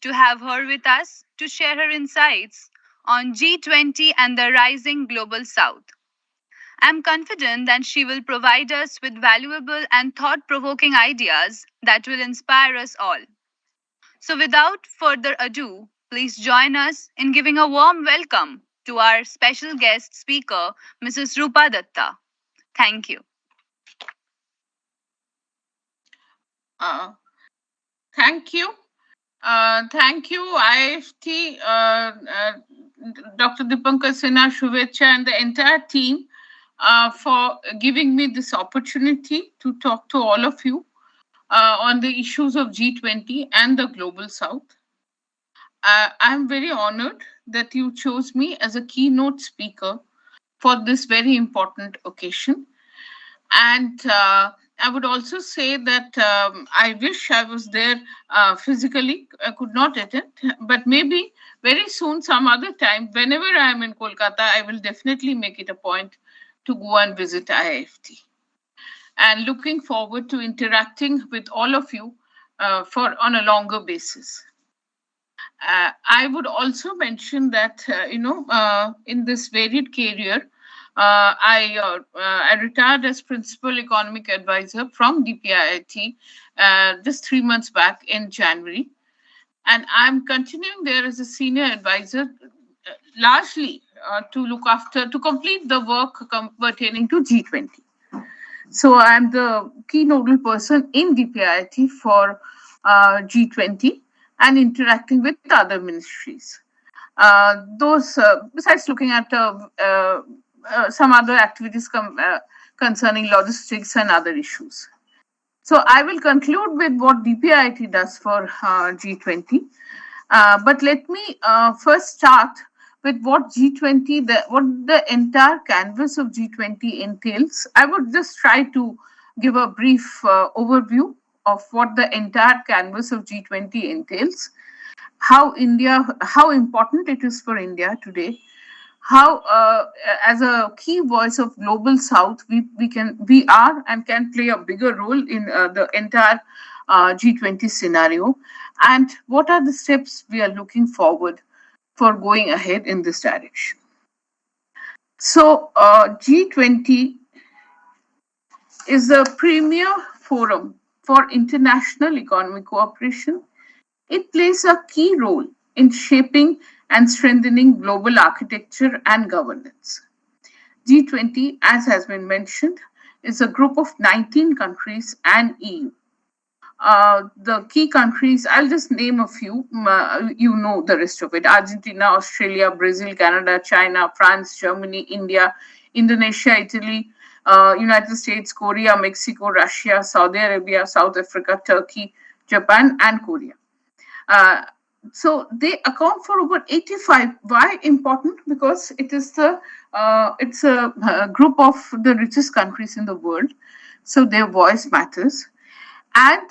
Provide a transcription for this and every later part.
privileged to have her with us to share her insights on G20 and the rising global south. I'm confident that she will provide us with valuable and thought provoking ideas that will inspire us all. So, without further ado, please join us in giving a warm welcome to our special guest speaker, Mrs. Rupa Dutta. Thank you. Uh, Thank you. Thank you, IIFT, Dr. Dipankar Sinha, Shuvecha, and the entire team for giving me this opportunity to talk to all of you on the issues of G20 and the Global South. I'm very honored that you chose me as a keynote speaker for this very important occasion. And I would also say that I wish I was there physically. I could not attend, but maybe very soon, some other time, whenever I am in Kolkata, I will definitely make it a point to go and visit IIFT. And looking forward to interacting with all of you on a longer basis. I would also mention that, in this varied career, I retired as principal economic advisor from DPIIT just 3 months back in January. And I'm continuing there as a senior advisor, largely to complete the work pertaining to G20. So I'm the key nodal person in DPIIT for G20 and interacting with other ministries. Besides looking at some other activities concerning logistics and other issues. So I will conclude with what DPIIT does for G20. But let me first start with what G20, what the entire canvas of G20 entails. I would just try to give a brief overview of what the entire canvas of G20 entails, how important it is for India today, how as a key voice of global south we are and can play a bigger role in the entire G20 scenario, and what are the steps we are looking forward for going ahead in this direction. So G20 is a premier forum for international economic cooperation. It plays a key role in shaping and strengthening global architecture and governance. G20, as has been mentioned, is a group of 19 countries and EU. The key countries, I'll just name a few, you know the rest of it: Argentina, Australia, Brazil, Canada, China, France, Germany, India, Indonesia, Italy, United States, Korea, Mexico, Russia, Saudi Arabia, South Africa, Turkey, Japan, and Korea. So they account for over 85. Why important? Because it's a group of the richest countries in the world, so their voice matters. And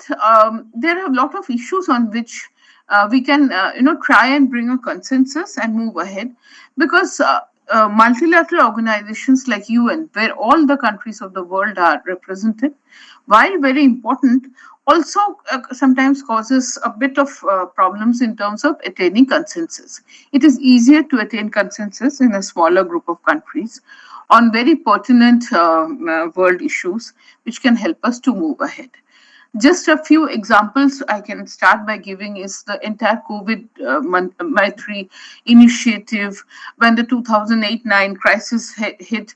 there are a lot of issues on which we can try and bring a consensus and move ahead, because multilateral organizations like UN, where all the countries of the world are represented, while very important, also sometimes causes a bit of problems in terms of attaining consensus. It is easier to attain consensus in a smaller group of countries on very pertinent world issues, which can help us to move ahead. Just a few examples I can start by giving is the entire COVID monetary initiative when the 2008-9 crisis hit,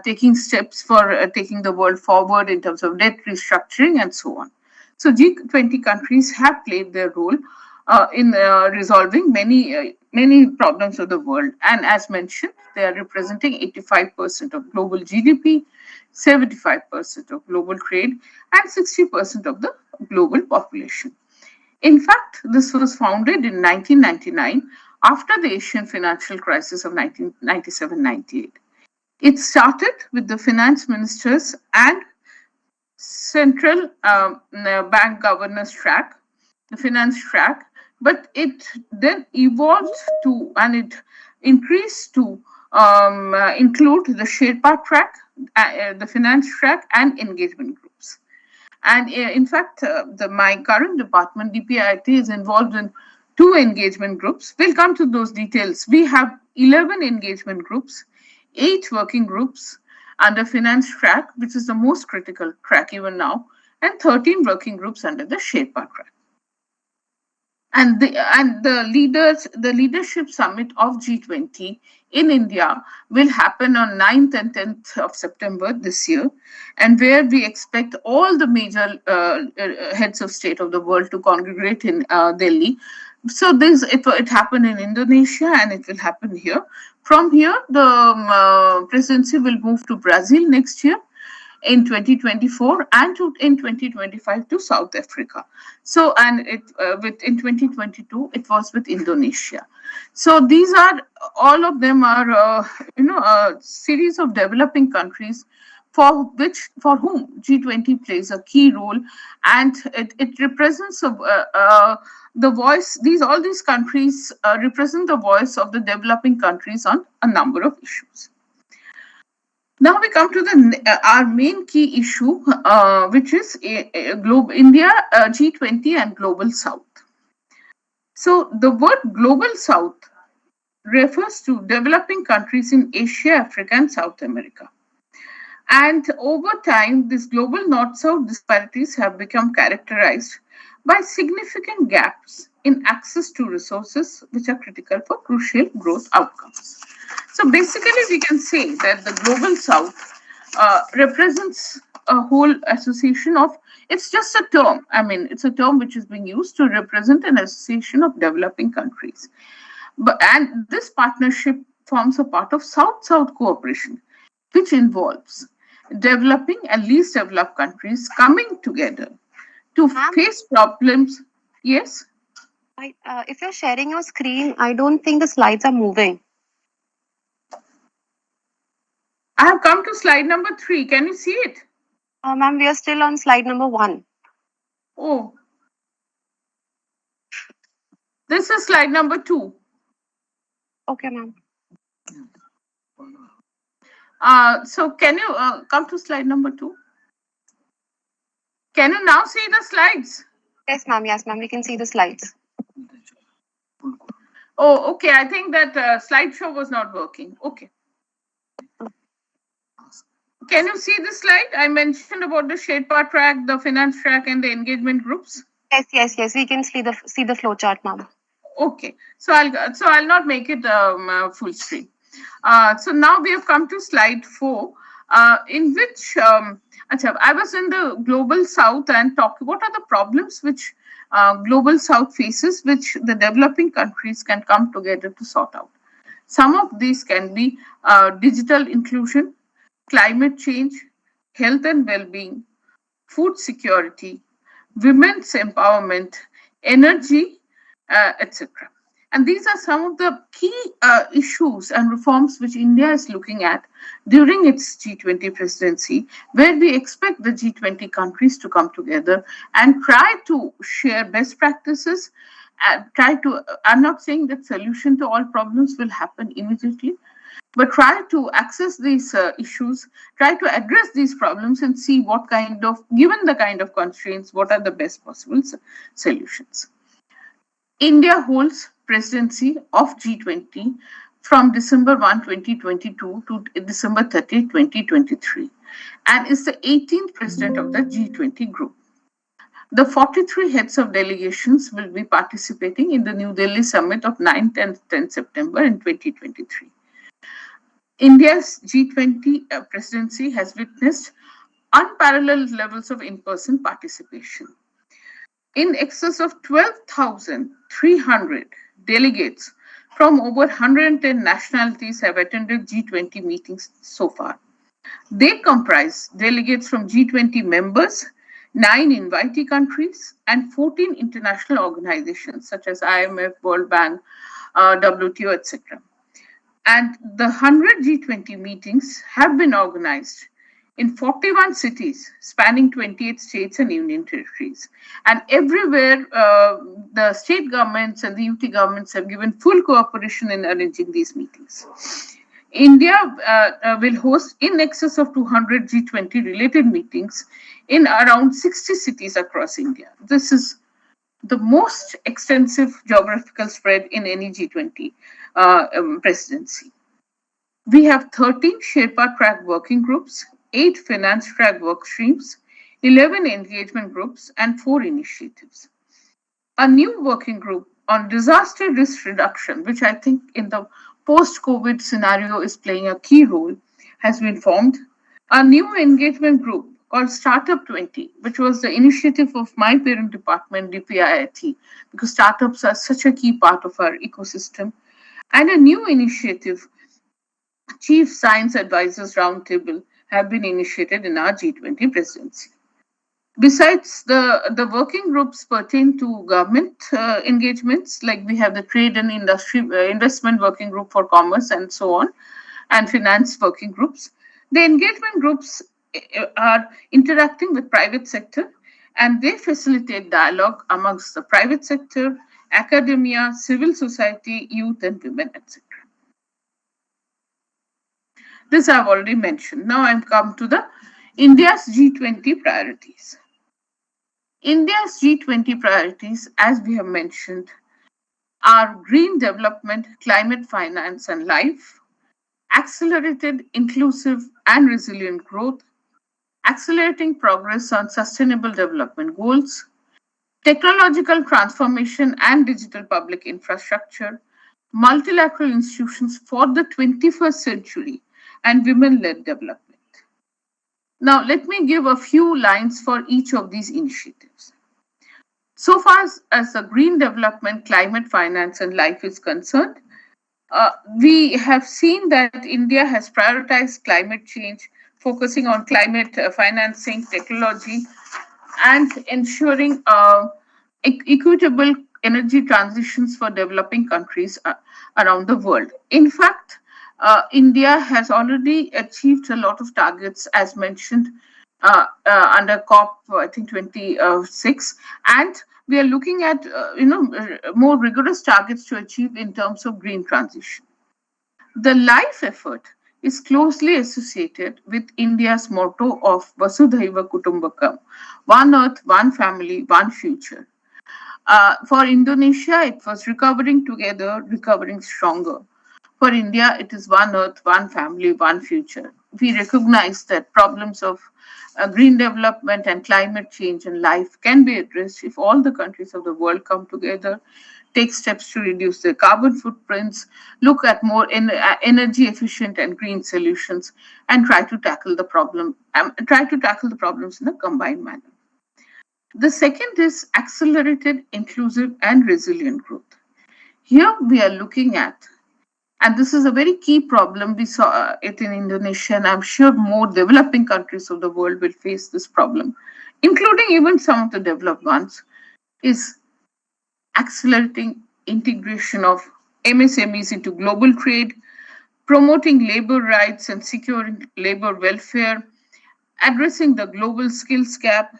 taking steps for taking the world forward in terms of debt restructuring and so on. So G20 countries have played their role in resolving many problems of the world. And as mentioned, they are representing 85% of global GDP, 75% of global trade, and 60% of the global population. In fact, this was founded in 1999 after the Asian financial crisis of 1997-98. It started with the finance ministers and central bank governors track, the finance track, but it then evolved to, and it increased to include the Sherpa track, the finance track, and engagement groups. And in fact, my current department, DPIIT, is involved in 2 engagement groups. We'll come to those details. We have 11 engagement groups, 8 working groups under finance track, which is the most critical track even now, and 13 working groups under the Sherpa track. And the leadership summit of G20 in India will happen on 9th and 10th of September this year, and where we expect all the major heads of state of the world to congregate in Delhi. So it happened in Indonesia and it will happen here. From here, the presidency will move to Brazil next year in 2024 and in 2025 to South Africa. So, and in 2022 it was with Indonesia. So these are, all of them are a series of developing countries for whom G20 plays a key role, and it represents the voice. All these countries represent the voice of the developing countries on a number of issues. Now we come to our main key issue, which is India, G20 and Global South. So the word Global South refers to developing countries in Asia, Africa and South America. And over time, these global North-South disparities have become characterized by significant gaps in access to resources which are critical for crucial growth outcomes. So basically, we can say that the Global South represents a whole association of, it's just a term. I mean, it's a term which is being used to represent an association of developing countries. And this partnership forms a part of South-South cooperation, which involves developing and least developed countries coming together to face problems. Yes? If you're sharing your screen, I don't think the slides are moving. I have come to slide number 3. Can you see it? Ma'am, we are still on slide number 1. Oh. This is slide number 2. Okay, ma'am. So can you come to slide number 2? Can you now see the slides? Yes, ma'am. Yes, ma'am. We can see the slides. Oh, okay. I think that slideshow was not working. Okay. Can you see the slide? I mentioned about the Sherpa track, the finance track, and the engagement groups. Yes. We can see the flow chart, ma'am. Okay. So I'll not make it full screen. So now we have come to slide 4, in which I was in the Global South and talked what are the problems which Global South faces, which the developing countries can come together to sort out. Some of these can be digital inclusion, climate change, health and well-being, food security, women's empowerment, energy, etc. And these are some of the key issues and reforms which India is looking at during its G20 presidency, where we expect the G20 countries to come together and try to share best practices and I'm not saying that solution to all problems will happen immediately, but try to access these issues, try to address these problems and see what kind of, given the kind of constraints, what are the best possible solutions. India holds presidency of G20 from December 1, 2022 to December 30, 2023 and is the 18th president of the G20 group. The 43 heads of delegations will be participating in the New Delhi summit of 9th and 10th September in 2023. India's G20 presidency has witnessed unparalleled levels of in-person participation. In excess of 12,300 delegates from over 110 nationalities have attended G20 meetings so far. They comprise delegates from G20 members, 9 invitee countries, and 14 international organizations such as IMF, World Bank, WTO, etc. And the 100 G20 meetings have been organized in 41 cities spanning 28 states and union territories. And everywhere, the state governments and the UT governments have given full cooperation in arranging these meetings. India will host in excess of 200 G20 related meetings in around 60 cities across India. This is the most extensive geographical spread in any G20 presidency. We have 13 Sherpa track working groups, 8 finance track work streams, 11 engagement groups, and 4 initiatives. A new working group on disaster risk reduction, which I think in the post COVID scenario is playing a key role, has been formed. A new engagement group called Startup 20, which was the initiative of my parent department, DPIIT, because startups are such a key part of our ecosystem. And a new initiative, Chief Science Advisors Roundtable, have been initiated in our G20 presidency. Besides, the working groups pertain to government engagements, like we have the Trade and Industry Investment Working Group for Commerce and so on, and Finance Working Groups. The engagement groups are interacting with private sector, and they facilitate dialogue amongst the private sector, academia, civil society, youth and women, etc. This I've already mentioned. Now I'm come to the India's G20 priorities. India's G20 priorities, as we have mentioned, are green development, climate finance and life, accelerated, inclusive and resilient growth, accelerating progress on sustainable development goals, technological transformation and digital public infrastructure, multilateral institutions for the 21st century, and women-led development. Now, let me give a few lines for each of these initiatives. So far as the green development, climate finance, and life is concerned, we have seen that India has prioritized climate change, focusing on climate financing, technology, and ensuring equitable energy transitions for developing countries around the world. In fact, India has already achieved a lot of targets, as mentioned under COP, I think 26, and we are looking at more rigorous targets to achieve in terms of green transition. The life effort is closely associated with India's motto of Vasudhaiva Kutumbakam, one earth, one family, one future. For Indonesia, it was recovering together, recovering stronger. For India, it is one earth, one family, one future. We recognize that problems of green development and climate change and life can be addressed if all the countries of the world come together, take steps to reduce their carbon footprints, look at more energy efficient and green solutions, and try to tackle the problems in a combined manner. The second is accelerated, inclusive, and resilient growth. Here we are looking at, and this is a very key problem. We saw it in Indonesia, and I'm sure more developing countries of the world will face this problem, including even some of the developed ones, is accelerating integration of MSMEs into global trade, promoting labor rights and securing labor welfare, addressing the global skills gap,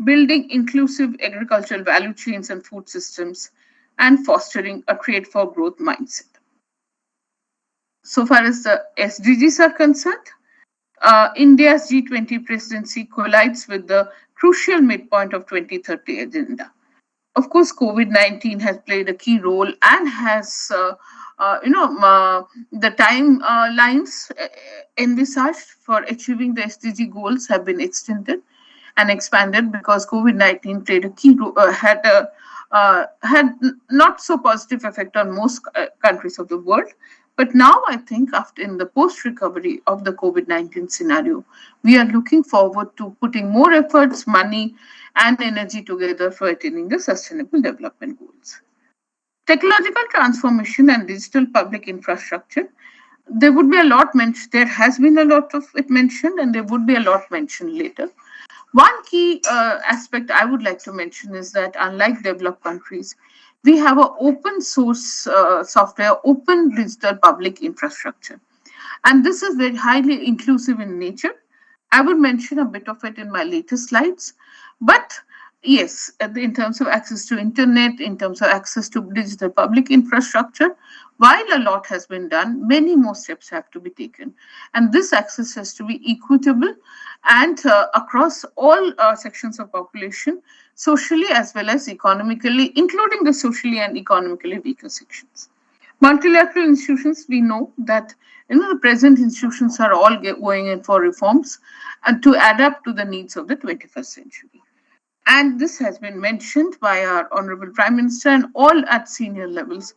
building inclusive agricultural value chains and food systems, and fostering a trade for growth mindset. So far as the SDGs are concerned, India's G20 presidency collides with the crucial midpoint of 2030 agenda. Of course, COVID-19 has played a key role and has, the timelines envisaged for achieving the SDG goals have been extended and expanded because COVID-19 played a key role, had not so positive effect on most countries of the world. But now I think after in the post-recovery of the COVID-19 scenario, we are looking forward to putting more efforts, money, and energy together for attaining the sustainable development goals. Technological transformation and digital public infrastructure. There would be a lot mentioned. There has been a lot of it mentioned, and there would be a lot mentioned later. One key aspect I would like to mention is that unlike developed countries, we have an open source software, open digital public infrastructure. And this is very highly inclusive in nature. I will mention a bit of it in my later slides. But yes, in terms of access to internet, in terms of access to digital public infrastructure, while a lot has been done, many more steps have to be taken. And this access has to be equitable and across all sections of population socially as well as economically, including the socially and economically weaker sections. Multilateral institutions, we know that the present institutions are all going in for reforms and to adapt to the needs of the 21st century. And this has been mentioned by our Honorable Prime Minister and all at senior levels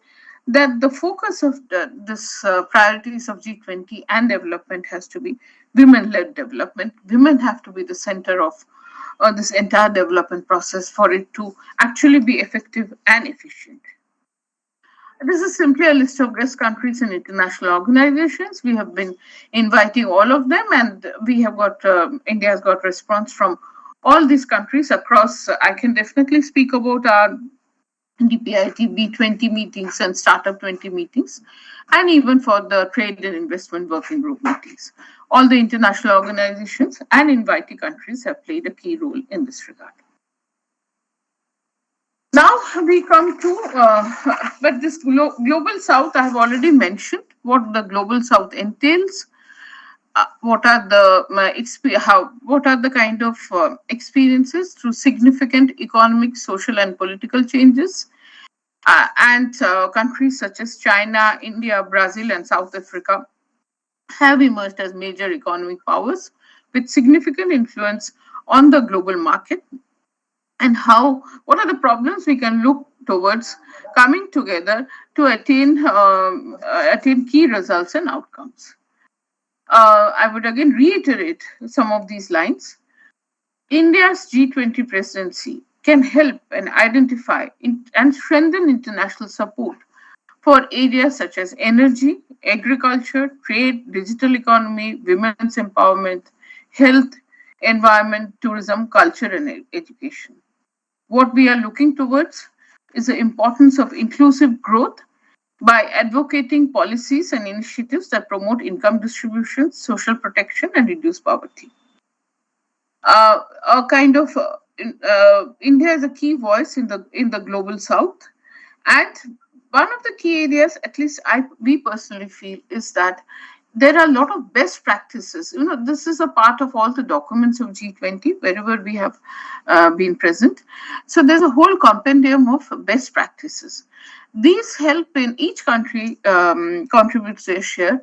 that the focus of this priorities of G20 and development has to be women-led development. Women have to be the center of this entire development process for it to actually be effective and efficient. This is simply a list of guest countries and international organizations. We have been inviting all of them, and we have got India has got response from all these countries across. I can definitely speak about our DPIT B20 meetings and Startup 20 meetings, and even for the Trade and Investment Working Group meetings. All the international organizations and invitee countries have played a key role in this regard. Now we come to, but this Global South, I have already mentioned what the Global South entails. What are the kind of experiences through significant economic, social, and political changes, and countries such as China, India, Brazil, and South Africa have emerged as major economic powers with significant influence on the global market, and what are the problems we can look towards coming together to attain key results and outcomes. I would again reiterate some of these lines. India's G20 presidency can help and identify and strengthen international support for areas such as energy, agriculture, trade, digital economy, women's empowerment, health, environment, tourism, culture, and education. What we are looking towards is the importance of inclusive growth by advocating policies and initiatives that promote income distribution, social protection, and reduce poverty. India is a key voice in the global south, and one of the key areas, at least we personally feel, is that there are a lot of best practices. This is a part of all the documents of G20 wherever we have been present. So there's a whole compendium of best practices. These help in each country contributes their share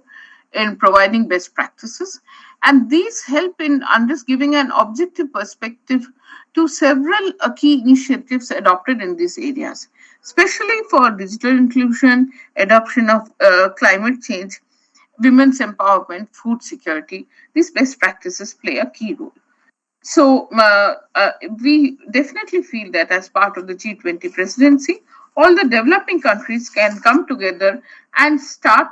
in providing best practices, and these help in giving an objective perspective to several key initiatives adopted in these areas, especially for digital inclusion, adoption of climate change, women's empowerment, food security. These best practices play a key role. So we definitely feel that as part of the G20 presidency, all the developing countries can come together and start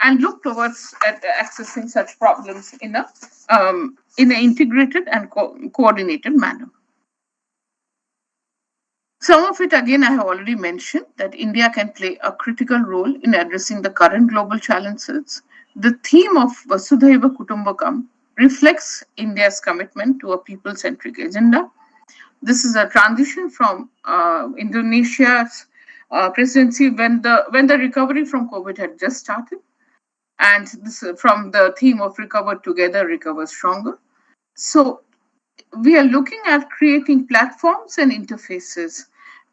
and look towards accessing such problems in an integrated and coordinated manner. Some of it, again, I have already mentioned that India can play a critical role in addressing the current global challenges. The theme of Vasudhaiva Kutumbakam reflects India's commitment to a people-centric agenda. This is a transition from Indonesia's presidency when the recovery from COVID had just started, and this from the theme of recover together, recover stronger. So we are looking at creating platforms and interfaces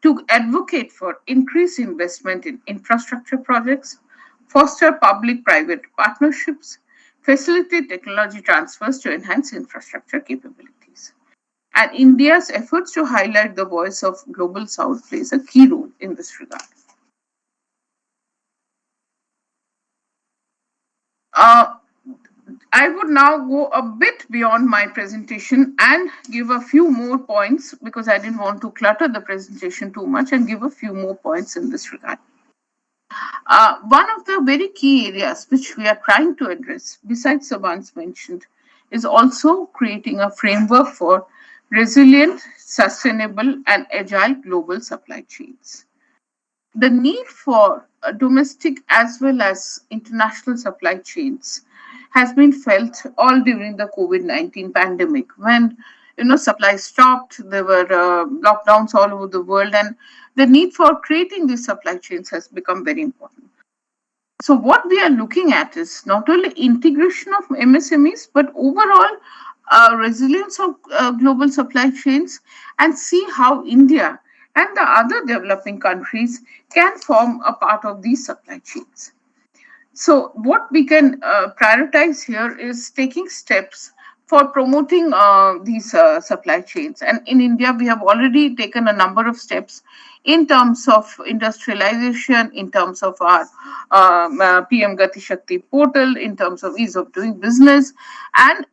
to advocate for increased investment in infrastructure projects, foster public-private partnerships, facilitate technology transfers to enhance infrastructure capabilities. And India's efforts to highlight the voice of Global South plays a key role in this regard. I would now go a bit beyond my presentation and give a few more points because I didn't want to clutter the presentation too much, and give a few more points in this regard. One of the very key areas which we are trying to address, besides the ones mentioned, is also creating a framework for resilient, sustainable, and agile global supply chains. The need for domestic as well as international supply chains has been felt all during the COVID-19 pandemic, when supply stopped, there were lockdowns all over the world, and the need for creating these supply chains has become very important. So what we are looking at is not only integration of MSMEs, but overall resilience of global supply chains, and see how India and the other developing countries can form a part of these supply chains. So, what we can prioritize here is taking steps for promoting these supply chains. And in India, we have already taken a number of steps in terms of industrialization, in terms of our PM Gati Shakti portal, in terms of ease of doing business, and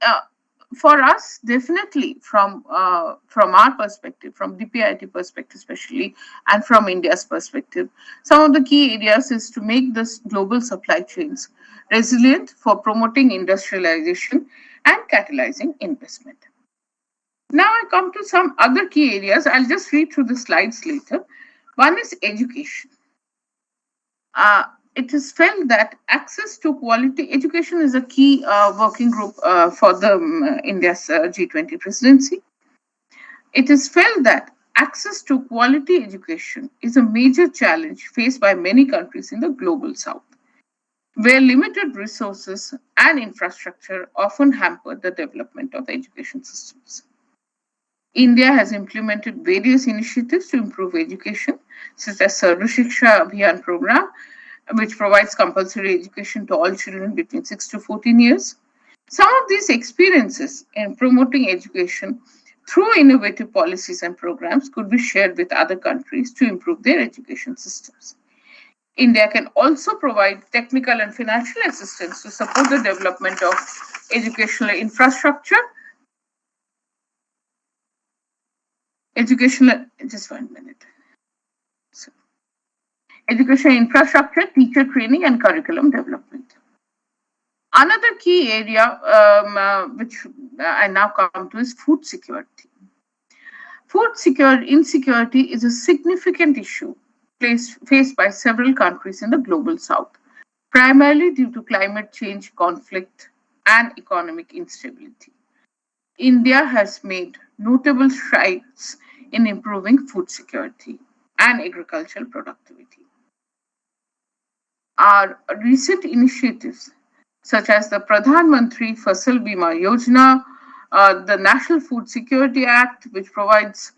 for us, definitely from our perspective, from DPIT perspective especially, and from India's perspective, some of the key areas is to make this global supply chains resilient for promoting industrialization and catalyzing investment. Now I come to some other key areas. I'll just read through the slides later. One is education. It is felt that access to quality education is a key working group for the India's G20 presidency. It is felt that access to quality education is a major challenge faced by many countries in the global south, where limited resources and infrastructure often hamper the development of education systems. India has implemented various initiatives to improve education, such as Sarva Shiksha Abhiyan program, which provides compulsory education to all children between 6 to 14 years. Some of these experiences in promoting education through innovative policies and programs could be shared with other countries to improve their education systems. India can also provide technical and financial assistance to support the development of educational infrastructure. Just 1 minute. Education infrastructure, teacher training, and curriculum development. Another key area which I now come to is food security. Food insecurity is a significant issue faced by several countries in the global south, primarily due to climate change, conflict, and economic instability. India has made notable strides in improving food security and agricultural productivity. Our recent initiatives, such as the Pradhan Mantri Fasal Bima Yojana, the National Food Security Act, which provides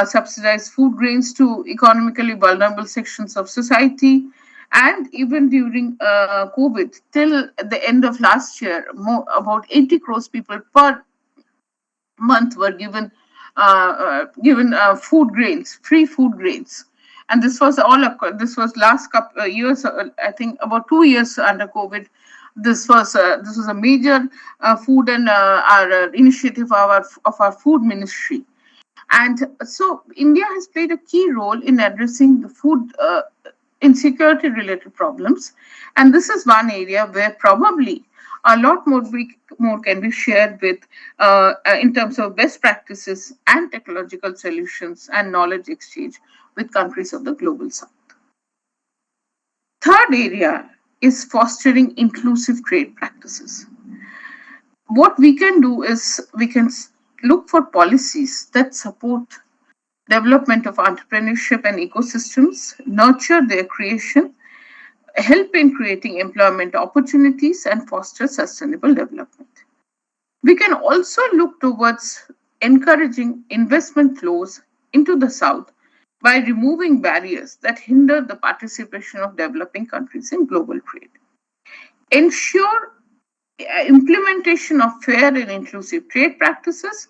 subsidized food grains to economically vulnerable sections of society, and even during COVID, till the end of last year, about 80 crores people per month were given food grains, free food grains. And this was last couple years, I think about 2 years under COVID. This was a major food and our initiative of our food ministry. And so India has played a key role in addressing the food insecurity related problems. And this is one area where probably a lot more can be shared with in terms of best practices and technological solutions and knowledge exchange with countries of the global south. Third area is fostering inclusive trade practices. What we can do is we can look for policies that support development of entrepreneurship and ecosystems, nurture their creation, help in creating employment opportunities, and foster sustainable development. We can also look towards encouraging investment flows into the south by removing barriers that hinder the participation of developing countries in global trade. Ensure implementation of fair and inclusive trade practices,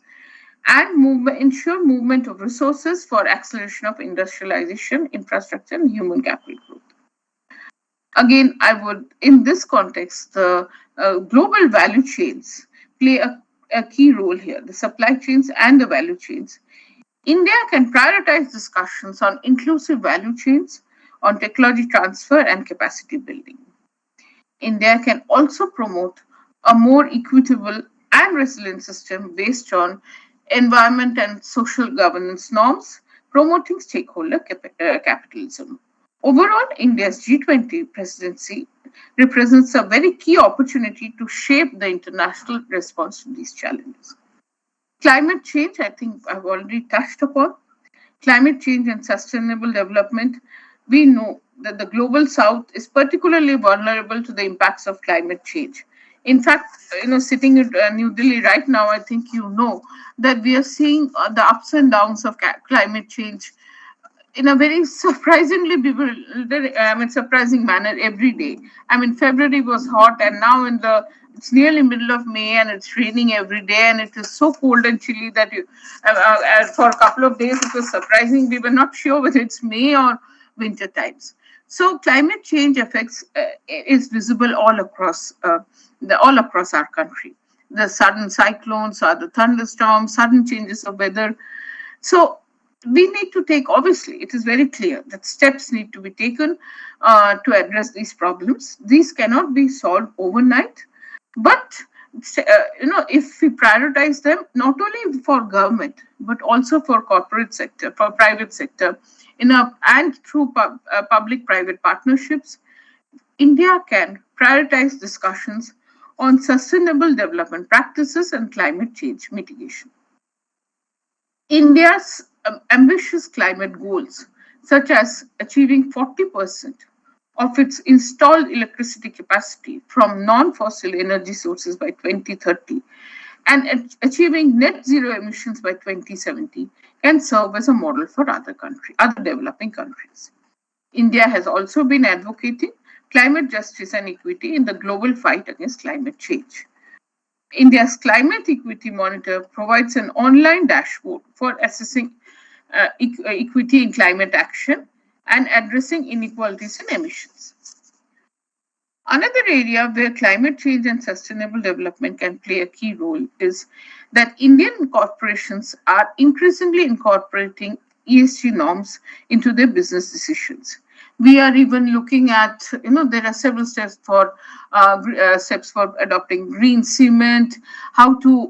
and ensure movement of resources for acceleration of industrialization, infrastructure, and human capital growth. Again, in this context, the global value chains play a key role here, the supply chains and the value chains. India can prioritize discussions on inclusive value chains, on technology transfer and capacity building. India can also promote a more equitable and resilient system based on environment and social governance norms, promoting stakeholder capitalism. Overall, India's G20 presidency represents a very key opportunity to shape the international response to these challenges. Climate change, I think I've already touched upon. Climate change and sustainable development. We know that the global south is particularly vulnerable to the impacts of climate change. In fact, sitting in New Delhi right now, I think that we are seeing the ups and downs of climate change in a very surprising manner every day. I mean, February was hot, and now it's nearly middle of May, and it's raining every day, and it is so cold and chilly that for a couple of days it was surprising. We were not sure whether it's May or winter times. So climate change effects is visible all across our country. The sudden cyclones or the thunderstorms, sudden changes of weather. So we need to take, obviously, it is very clear that steps need to be taken to address these problems. These cannot be solved overnight, but if we prioritize them, not only for government, but also for corporate sector, for private sector, and through public-private partnerships, India can prioritize discussions on sustainable development practices and climate change mitigation. India's ambitious climate goals, such as achieving 40% of its installed electricity capacity from non-fossil energy sources by 2030 and achieving net zero emissions by 2070, can serve as a model for other developing countries. India has also been advocating climate justice and equity in the global fight against climate change. India's Climate Equity Monitor provides an online dashboard for assessing equity in climate action and addressing inequalities in emissions. Another area where climate change and sustainable development can play a key role is that Indian corporations are increasingly incorporating ESG norms into their business decisions. We are even looking at, there are several steps for adopting green cement. Because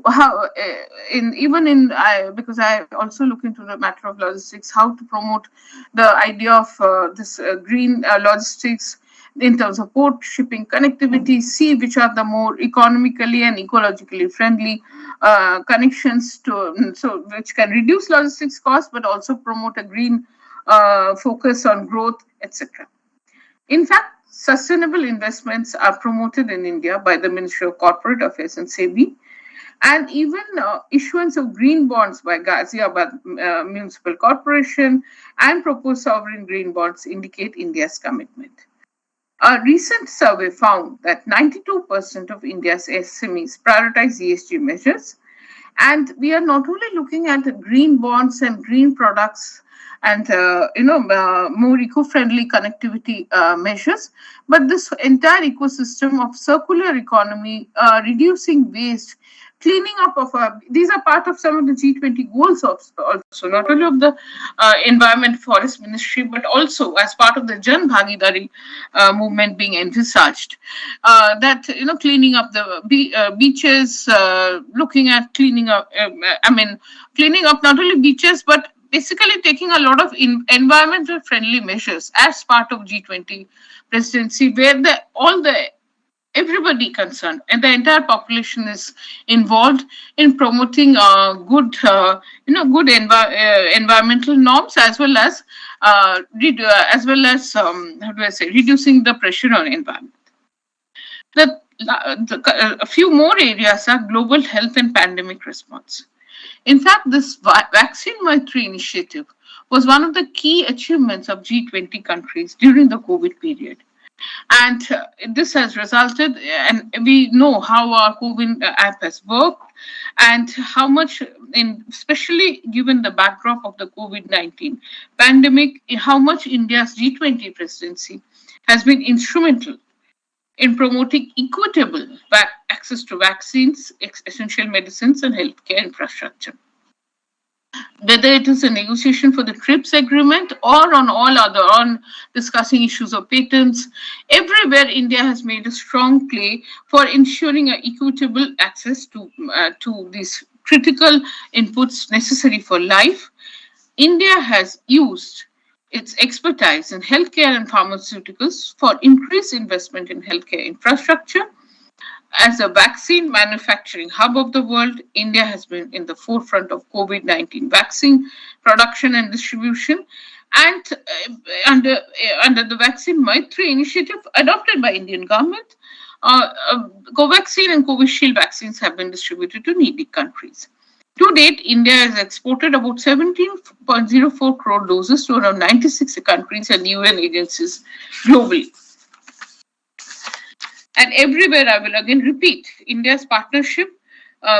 I also look into the matter of logistics, how to promote the idea of this green logistics in terms of port shipping connectivity, see which are the more economically and ecologically friendly connections which can reduce logistics costs but also promote a green focus on growth, etc. In fact, sustainable investments are promoted in India by the Ministry of Corporate Affairs and SEBI, and even issuance of green bonds by Ghaziabad Municipal Corporation and proposed sovereign green bonds indicate India's commitment. A recent survey found that 92% of India's SMEs prioritize ESG measures, and we are not only looking at green bonds and green products and more eco-friendly connectivity measures, but this entire ecosystem of circular economy, reducing waste, cleaning up of these are part of some of the G20 goals also, not only of the Environment Forest Ministry, but also as part of the Jan Bhagidari movement being envisaged. That, cleaning up the beaches, looking at cleaning up not only beaches, but basically taking a lot of environmental friendly measures as part of G20 presidency, where everybody concerned and the entire population is involved in promoting good environmental norms, as well as reducing the pressure on environment. A few more areas are global health and pandemic response. In fact, this Vaccine Maitri initiative was one of the key achievements of G20 countries during the COVID period. And this has resulted, and we know how our COVID app has worked and how much, especially given the backdrop of the COVID-19 pandemic, how much India's G20 presidency has been instrumental in promoting equitable access to vaccines, essential medicines, and healthcare infrastructure. Whether it is a negotiation for the TRIPS agreement or on discussing issues of patents, everywhere India has made a strong play for ensuring an equitable access to these critical inputs necessary for life. India has used its expertise in healthcare and pharmaceuticals for increased investment in healthcare infrastructure. As a vaccine manufacturing hub of the world, India has been in the forefront of COVID-19 vaccine production and distribution. And under the Vaccine Maitri initiative adopted by Indian government, Covaxin and Covishield vaccines have been distributed to needy countries. To date, India has exported about 17.04 crore doses to around 96 countries and UN agencies globally. And everywhere, I will again repeat, India's partnership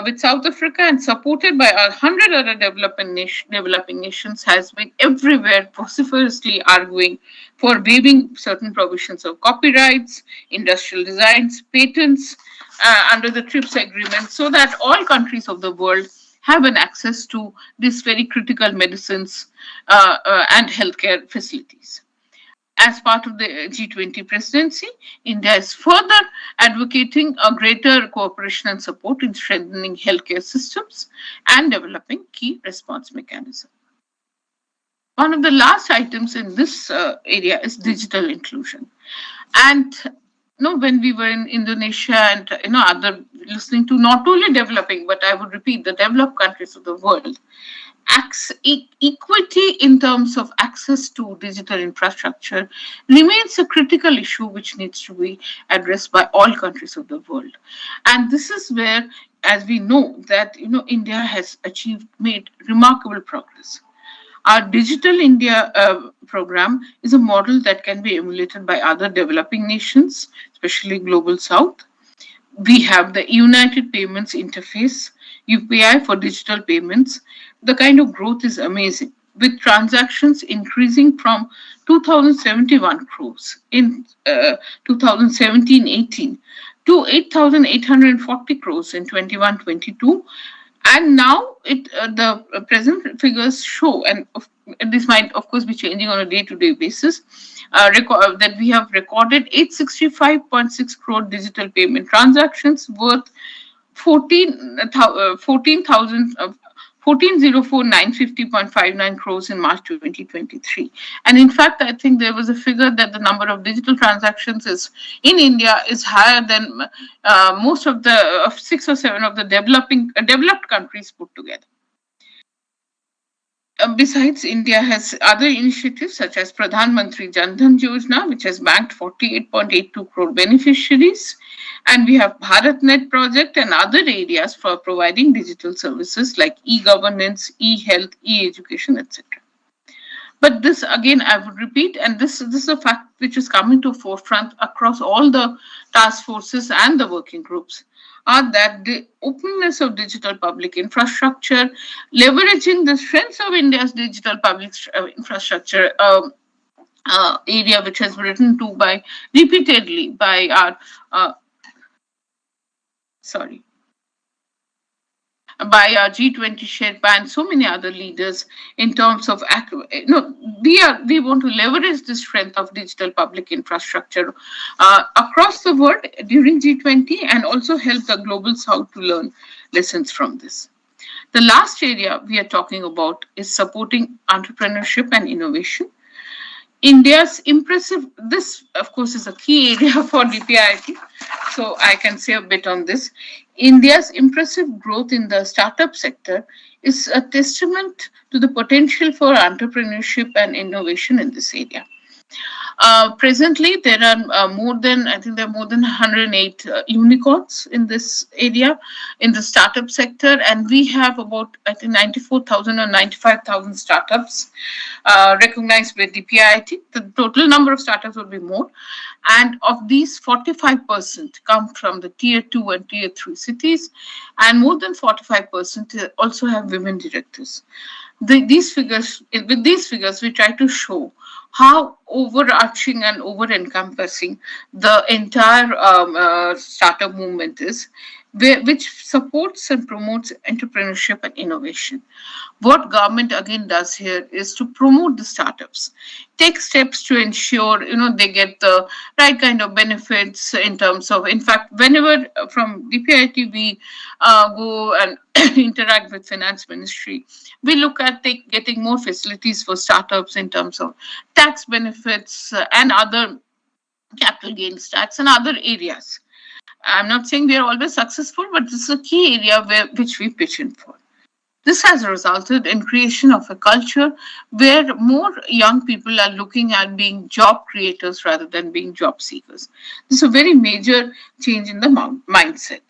with South Africa and supported by 100 other developing nations has been everywhere vociferously arguing for waiving certain provisions of copyrights, industrial designs, patents under the TRIPS agreement so that all countries of the world have an access to these very critical medicines and healthcare facilities. As part of the G20 presidency, India is further advocating a greater cooperation and support in strengthening healthcare systems and developing key response mechanisms. One of the last items in this area is digital inclusion. And when we were in Indonesia and other listening to not only developing, but I would repeat the developed countries of the world, equity in terms of access to digital infrastructure remains a critical issue which needs to be addressed by all countries of the world. And this is where, as we know, that India has made remarkable progress. Our Digital India program is a model that can be emulated by other developing nations, especially Global South. We have the United Payments Interface, UPI for digital payments. The kind of growth is amazing, with transactions increasing from 2,071 crores in 2017-18 to 8,840 crores in 21-22. And now the present figures show, and this might of course be changing on a day-to-day basis, that we have recorded 865.6 crore digital payment transactions worth 14,04950.59 crores in March 2023. And in fact, I think there was a figure that the number of digital transactions in India is higher than most of the 6 or 7 of the developed countries put together. Besides, India has other initiatives such as Pradhan Mantri Jan Dhan Yojana, which has banked 48.82 crore beneficiaries. And we have BharatNet project and other areas for providing digital services like e-governance, e-health, e-education, etc. But this, again, I would repeat, and this is a fact which is coming to forefront across all the task forces and the working groups, are that the openness of digital public infrastructure, leveraging the strengths of India's digital public infrastructure area, which has been written to repeatedly by our G20 Sherpa and so many other leaders in terms of, we want to leverage the strength of digital public infrastructure across the world during G20 and also help the Global South to learn lessons from this. The last area we are talking about is supporting entrepreneurship and innovation. India's impressive, this of course is a key area for DPIIT, so I can say a bit on this. India's impressive growth in the startup sector is a testament to the potential for entrepreneurship and innovation in this area. Presently, there are more than 108 unicorns in this area, in the startup sector, and we have about 94,000 or 95,000 startups recognized by DPIIT. The total number of startups would be more, and of these, 45% come from the tier 2 and tier 3 cities, and more than 45% also have women directors. With these figures, we try to show how overarching and over-encompassing the entire startup movement is, which supports and promotes entrepreneurship and innovation. What government again does here is to promote the startups, take steps to ensure they get the right kind of benefits in terms of, in fact, whenever from DPIIT we go and interact with finance ministry, we look at getting more facilities for startups in terms of tax benefits and other capital gains tax and other areas. I'm not saying we are always successful, but this is a key area which we pitch in for. This has resulted in creation of a culture where more young people are looking at being job creators rather than being job seekers. This is a very major change in the mindset.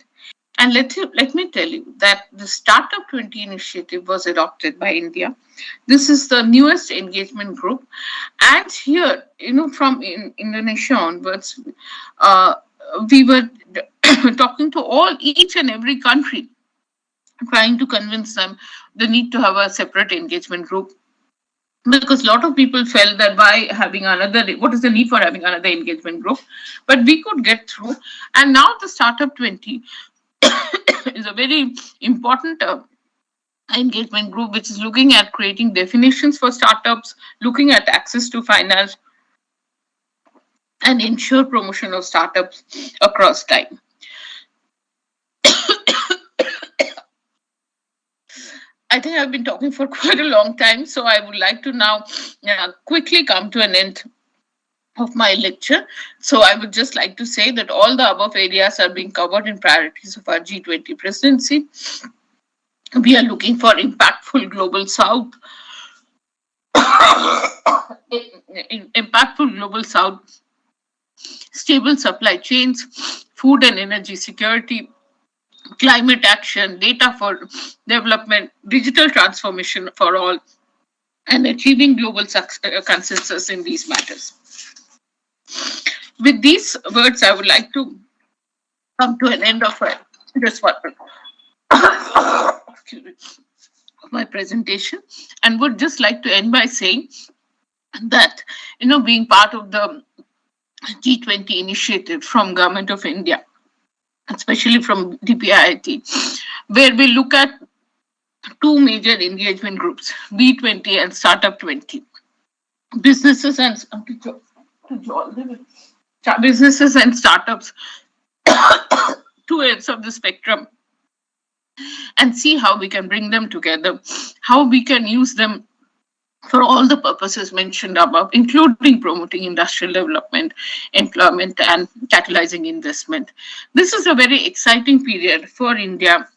And let me tell you that the Startup 20 initiative was adopted by India. This is the newest engagement group. And here, from Indonesia onwards, uh, we were talking to each and every country, trying to convince them the need to have a separate engagement group, because a lot of people felt that by having another, what is the need for having another engagement group? But we could get through. And now the Startup 20 is a very important engagement group which is looking at creating definitions for startups, looking at access to finance, and ensure promotion of startups across time. I think I've been talking for quite a long time, so I would like to now quickly come to an end of my lecture. So I would just like to say that all the above areas are being covered in priorities of our G20 presidency. We are looking for impactful global south, impactful global south, stable supply chains, food and energy security, climate action, data for development, digital transformation for all, and achieving global consensus in these matters. With these words, I would like to come to an end of my presentation, and would just like to end by saying that, being part of the G20 initiative from Government of India, especially from DPIIT, where we look at two major engagement groups, B20 and Startup 20. Businesses and startups, two ends of the spectrum, and see how we can bring them together, how we can use them for all the purposes mentioned above, including promoting industrial development, employment, and catalyzing investment. This is a very exciting period for India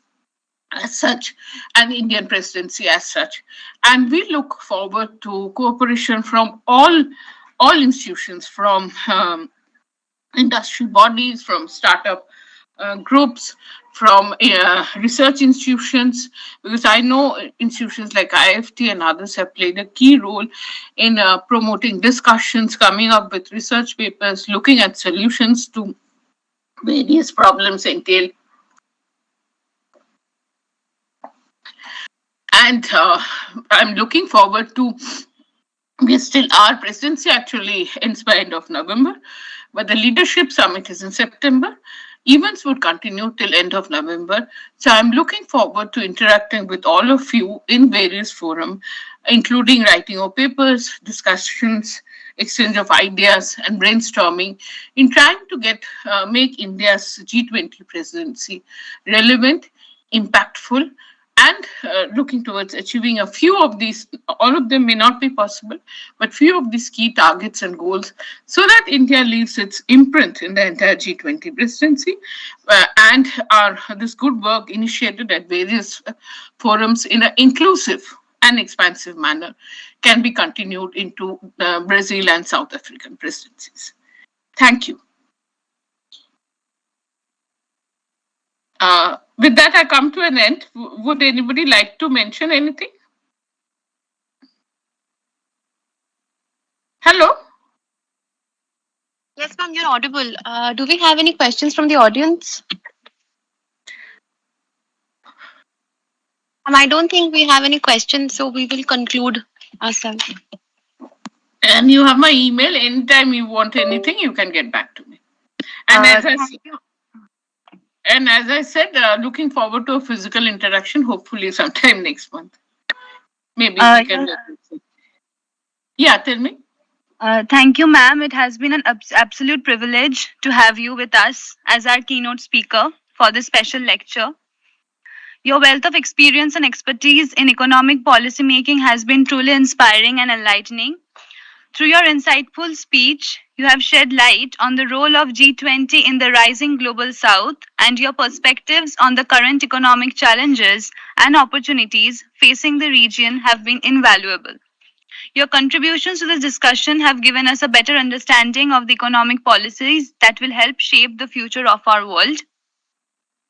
as such, and Indian presidency as such. And we look forward to cooperation from all institutions, from industrial bodies, from startup groups, from research institutions, because I know institutions like IIFT and others have played a key role in promoting discussions, coming up with research papers, looking at solutions to various problems entailed. And I'm looking forward to, our presidency actually ends by end of November, but the leadership summit is in September. Events would continue till end of November. So I'm looking forward to interacting with all of you in various forums, including writing of papers, discussions, exchange of ideas, and brainstorming in trying to make India's G20 presidency relevant, impactful, and looking towards achieving a few of these. All of them may not be possible, but few of these key targets and goals, so that India leaves its imprint in the entire G20 presidency, and this good work initiated at various forums in an inclusive and expansive manner can be continued into Brazil and South African presidencies. Thank you. With that, I come to an end. Would anybody like to mention anything? Hello? Yes, ma'am, you're audible. Do we have any questions from the audience? I don't think we have any questions, so we will conclude ourselves. And you have my email. Anytime you want anything, you can get back to me. And as I said, looking forward to a physical interaction, hopefully sometime next month. Maybe we can. Yeah, tell me. Thank you, ma'am. It has been an absolute privilege to have you with us as our keynote speaker for this special lecture. Your wealth of experience and expertise in economic policy making has been truly inspiring and enlightening. Through your insightful speech, You have shed light on the role of G20 in the rising global south, and your perspectives on the current economic challenges and opportunities facing the region have been invaluable. Your contributions to this discussion have given us a better understanding of the economic policies that will help shape the future of our world.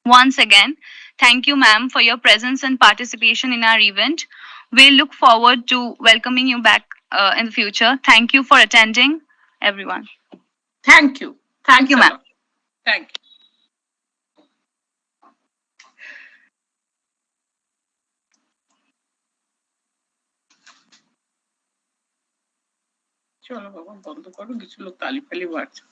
Once again, thank you, ma'am, for your presence and participation in our event. We look forward to welcoming you back in the future. Thank you for attending, everyone. Thank you. Thank you, a ma'am. lot. Thank you. চলো বাবা বন্ধ করো, কিছু লোক তালি ফালি বাড়ছে।